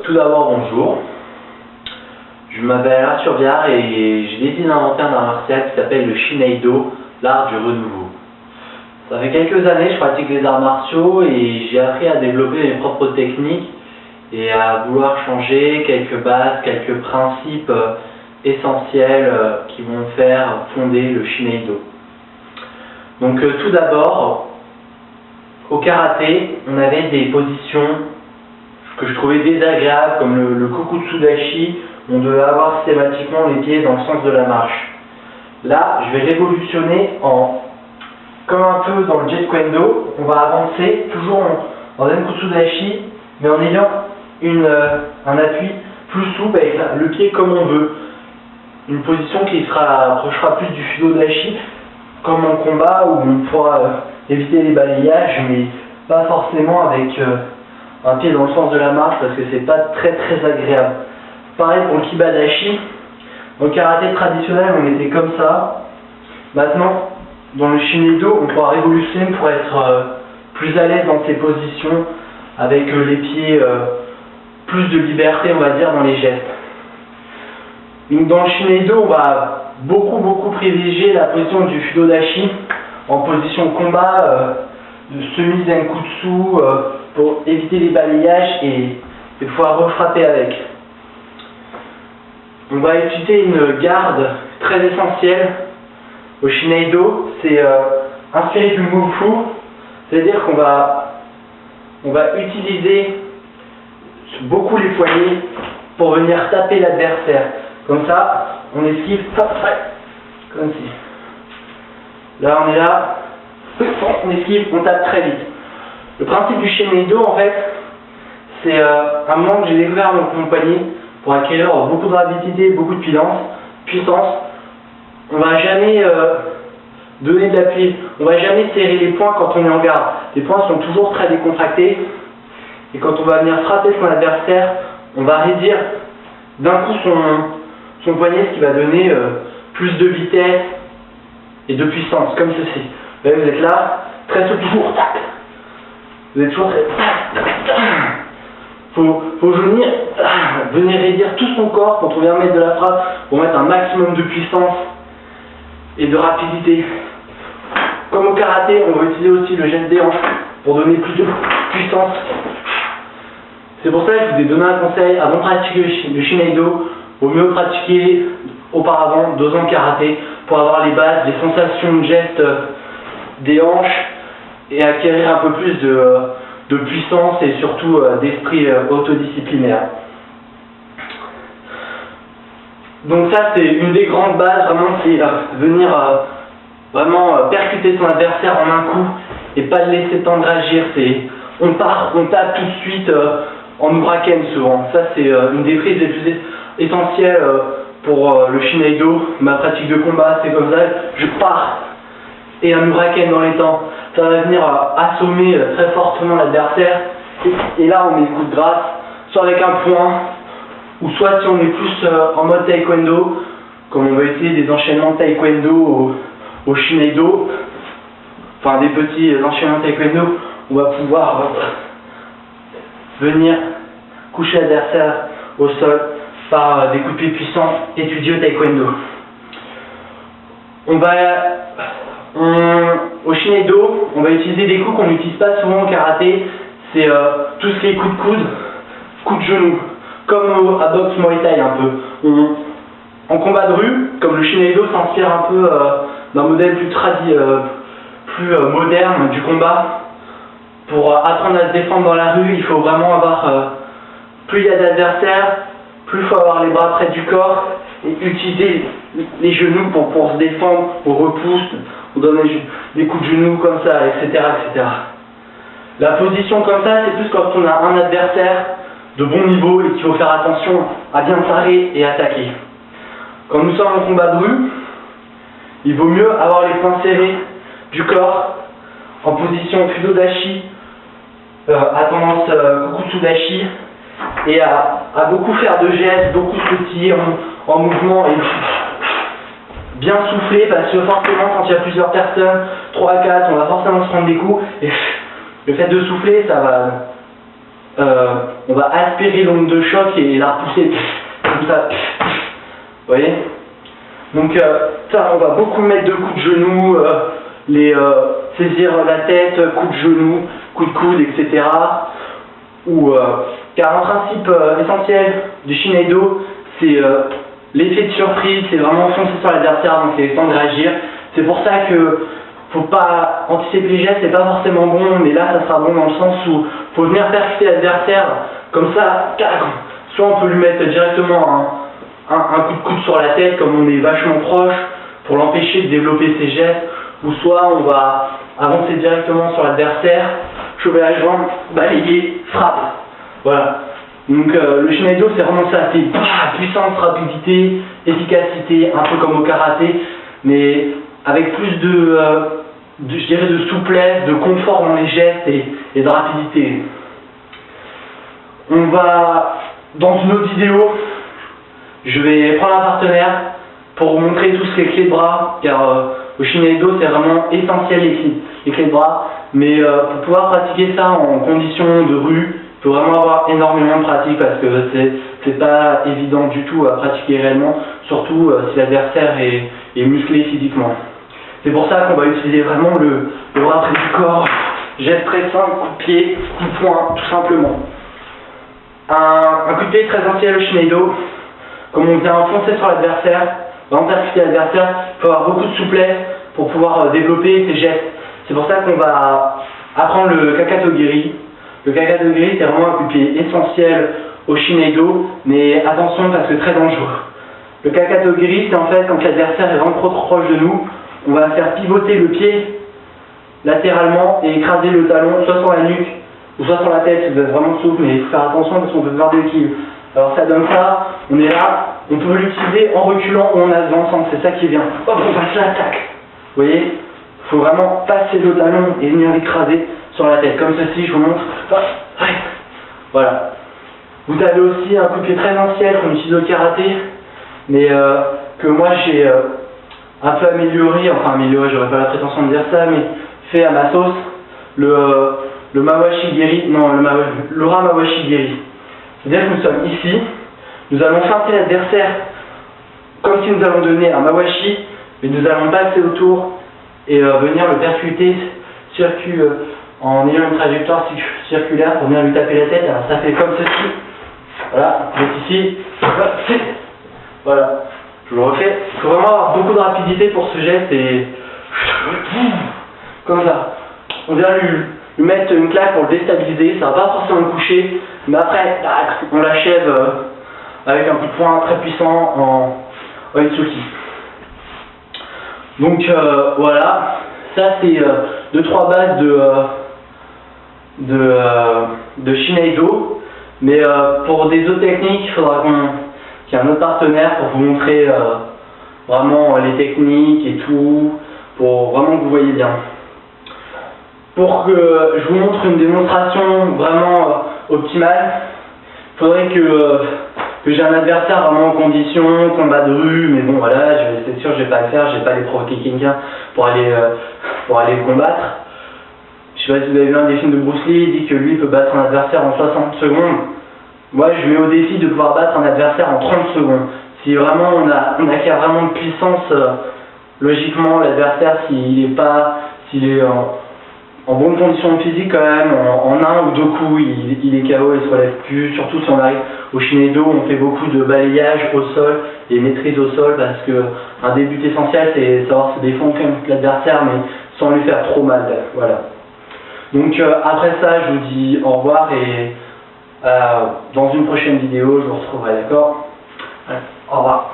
Tout d'abord, bonjour. Je m'appelle Arthur Biard et j'ai décidé d'inventer un art martial qui s'appelle le Shineido, l'art du renouveau. Ça fait quelques années que je pratique les arts martiaux et j'ai appris à développer mes propres techniques et à vouloir changer quelques bases, quelques principes essentiels qui vont faire fonder le Shineido. Donc tout d'abord, au karaté, on avait des positions que je trouvais désagréables, comme le Kokutsudashi. On devait avoir systématiquement les pieds dans le sens de la marche. Là, je vais révolutionner comme un peu dans le Jeet Kune-Do, on va avancer toujours en Zenkutsudashi, mais en ayant un appui plus souple avec le pied comme on veut. Une position qui se rapprochera plus du Fudodashi, comme en combat, où on pourra éviter les balayages, mais pas forcément avec un pied dans le sens de la marche, parce que c'est pas très agréable. Pareil pour le Kibadashi. Au karaté traditionnel, on était comme ça. Maintenant, dans le Shineido, on pourra révolutionner pour être plus à l'aise dans ces positions, avec les pieds, plus de liberté, on va dire, dans les gestes. Donc, dans le Shineido, on va beaucoup privilégier la position du Fudodashi en position combat, de semi-zenkutsu, pour éviter les balayages et pouvoir refrapper avec. On va utiliser une garde très essentielle au Shineido, c'est inspiré du Mufu, c'est-à-dire qu'on va utiliser beaucoup les poignets pour venir taper l'adversaire. Comme ça, on esquive, comme ci. Là, on est là, on esquive, on tape très vite. Le principe du Shineido, en fait, c'est un moment que j'ai découvert dans mon poignet pour acquérir beaucoup de rapidité, beaucoup de puissance. On va jamais donner de l'appui, on va jamais serrer les poings quand on est en garde. Les poings sont toujours très décontractés et quand on va venir frapper son adversaire, on va réduire d'un coup son poignet, ce qui va donner plus de vitesse et de puissance, comme ceci. Vous voyez, vous êtes là, très souple, toujours, tac. Vous êtes toujours très... Faut venir réduire tout son corps quand on vient mettre de la frappe pour mettre un maximum de puissance et de rapidité. Comme au karaté, on va utiliser aussi le geste des hanches pour donner plus de puissance. C'est pour ça que je vous ai donné un conseil avant de pratiquer le Shineido. Vaut mieux pratiquer auparavant 2 ans de karaté pour avoir les bases, les sensations de geste des hanches et acquérir un peu plus de puissance et surtout d'esprit autodisciplinaire. Donc ça, c'est une des grandes bases, vraiment, c'est venir vraiment percuter son adversaire en un coup et pas le laisser t'endragir. On part, on tape tout de suite en Uraken souvent. Ça, c'est une des prises les plus essentielles pour le Shineido. Ma pratique de combat, c'est comme ça, je pars et un Uraken dans les temps. Ça va venir assommer très fortement l'adversaire et là on met le coup de grâce, soit avec un point, ou soit si on est plus en mode taekwondo, comme on va utiliser des enchaînements taekwondo au Shineido, enfin des petits enchaînements taekwondo, on va pouvoir venir coucher l'adversaire au sol par des coups de pied puissants étudiés au taekwondo. Au Shineido, on va utiliser des coups qu'on n'utilise pas souvent au karaté, c'est tout ce qui est coups de coude, coups de genou, comme à boxe Muay Thai un peu. En combat de rue, comme le Shineido s'inspire un peu d'un modèle plus moderne du combat, pour apprendre à se défendre dans la rue, il faut vraiment avoir, plus il y a d'adversaires, plus il faut avoir les bras près du corps et utiliser les genoux pour se défendre, on repousse, on donne des coups de genoux comme ça, etc. La position comme ça, c'est plus quand on a un adversaire de bon niveau et qu'il faut faire attention à bien parer et attaquer. Quand nous sommes en combat de rue, il vaut mieux avoir les poings serrés du corps en position Fudodashi, à tendance Kokutsudashi, et à beaucoup faire de gestes, beaucoup sautiller en mouvement et bien souffler, parce que forcément quand il y a plusieurs personnes, 3 à 4, on va forcément se prendre des coups et le fait de souffler, ça va on va aspirer l'onde de choc et la repousser comme ça. Vous voyez? Donc ça, on va beaucoup mettre de coups de genoux, saisir la tête, coups de genoux, coups de coude, etc. Car un principe essentiel du Shineido, c'est l'effet de surprise, c'est vraiment foncer sur l'adversaire, donc c'est le temps de réagir. C'est pour ça que faut pas anticiper les gestes, c'est pas forcément bon, mais là ça sera bon dans le sens où faut venir percuter l'adversaire, comme ça, soit on peut lui mettre directement un coup de coude sur la tête, comme on est vachement proche, pour l'empêcher de développer ses gestes, ou soit on va avancer directement sur l'adversaire, choper la jambe, balayer, frappe. Voilà. Donc le Shineido c'est vraiment ça, c'est puissance, rapidité, efficacité, un peu comme au karaté, mais avec plus je dirais de souplesse, de confort dans les gestes et de rapidité. On va, dans une autre vidéo, je vais prendre un partenaire pour vous montrer tout ce qui est clé de bras, car au Shineido c'est vraiment essentiel les clés de bras, mais pour pouvoir pratiquer ça en conditions de rue, il faut vraiment avoir énormément de pratique parce que c'est pas évident du tout à pratiquer réellement, surtout si l'adversaire est musclé physiquement. C'est pour ça qu'on va utiliser vraiment le bras près du corps, geste très simple, coup de pied, coup de poing, tout simplement. Un coup de pied très essentiel au Shineido, comme on vient foncer sur l'adversaire, vraiment percuter l'adversaire, il faut avoir beaucoup de souplesse pour pouvoir développer ses gestes. C'est pour ça qu'on va apprendre le Kakatogiri. Le Kakatogiri c'est vraiment un coup de pied essentiel au Shineido, mais attention parce que très dangereux. Le Kakatogiri c'est en fait quand l'adversaire est vraiment trop proche de nous, on va faire pivoter le pied latéralement et écraser le talon soit sur la nuque ou soit sur la tête si vous êtes vraiment souple, mais il faut faire attention parce qu'on peut perdre l'équilibre. Alors ça donne ça, on est là, on peut l'utiliser en reculant ou en avançant, c'est ça qui est bien. Hop, on passe l'attaque. Vous voyez, il faut vraiment passer le talon et venir l'écraser sur la tête, comme ceci, je vous montre. Hop, voilà. Vous avez aussi un coup de pied très ancien qu'on utilise au karaté, mais que moi j'ai un peu amélioré, j'aurais pas la prétention de dire ça, mais fait à ma sauce, le Mawashi Geri, non, l'Ora Mawashi Geri. C'est-à-dire que nous sommes ici, nous allons feinter l'adversaire comme si nous allons donner un Mawashi, mais nous allons passer autour et venir le percuter en ayant une trajectoire circulaire pour venir lui taper la tête. Alors ça fait comme ceci, voilà, vous êtes ici, voilà, je le refais. Il faut vraiment avoir beaucoup de rapidité pour ce geste et comme ça. On vient lui mettre une claque pour le déstabiliser, ça va pas forcément le coucher, mais après on l'achève avec un coup de poing très puissant en Oitsuki. Donc voilà, ça c'est 2-3 bases de Shineido, mais pour des autres techniques il faudra qu'il y ait un autre partenaire pour vous montrer vraiment les techniques et tout, pour vraiment que vous voyez bien. Pour que je vous montre une démonstration vraiment optimale, il faudrait que j'ai un adversaire vraiment en condition, combat de rue, mais bon voilà, c'est sûr je vais pas le faire, je vais pas aller provoquer quelqu'un pour aller le combattre. Je sais pas si vous avez vu un des films de Bruce Lee, il dit que lui peut battre un adversaire en 60 secondes. Moi je mets au défi de pouvoir battre un adversaire en 30 secondes. Si vraiment on acquiert vraiment de puissance, logiquement l'adversaire s'il est en bonne condition physique quand même, en un ou deux coups il est KO et se relève plus, surtout si on arrive au Shineido, on fait beaucoup de balayage au sol et maîtrise au sol parce que un des buts essentiels c'est savoir se défendre contre l'adversaire mais sans lui faire trop mal, voilà. Donc après ça je vous dis au revoir et dans une prochaine vidéo je vous retrouverai, d'accord? Au revoir.